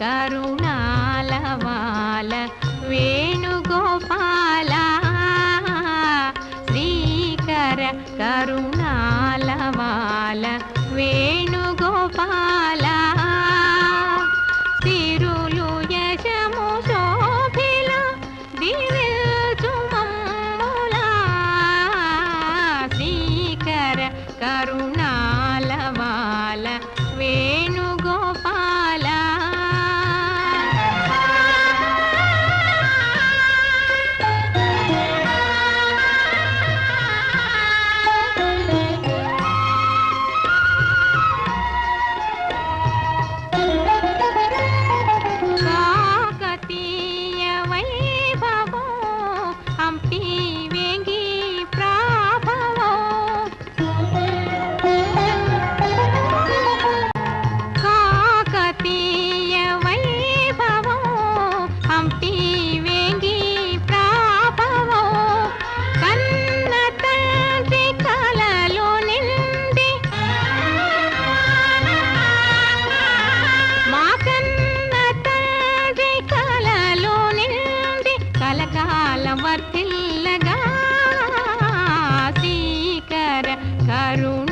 కరుణాలవాల వేణుగోపాల శ్రీకర కరుణాలవాల వేణుగోపాల సిరులు యశము శోభిల దివిల్చుమమ్ముల శ్రీకర కరుణాలవాల వేణుగోపాల కాకతీయ వైభవో హంపి వేంగి ప్రాభవో కాకతీయ వైభవో హంపి వేంగి ప్రాభవో కన్న తండ్రి కలలో నిండి మా కన్న తండ్రి కలలో నిండి కలకాలం వర్ధిల్లగా శ్రీకర కరుణ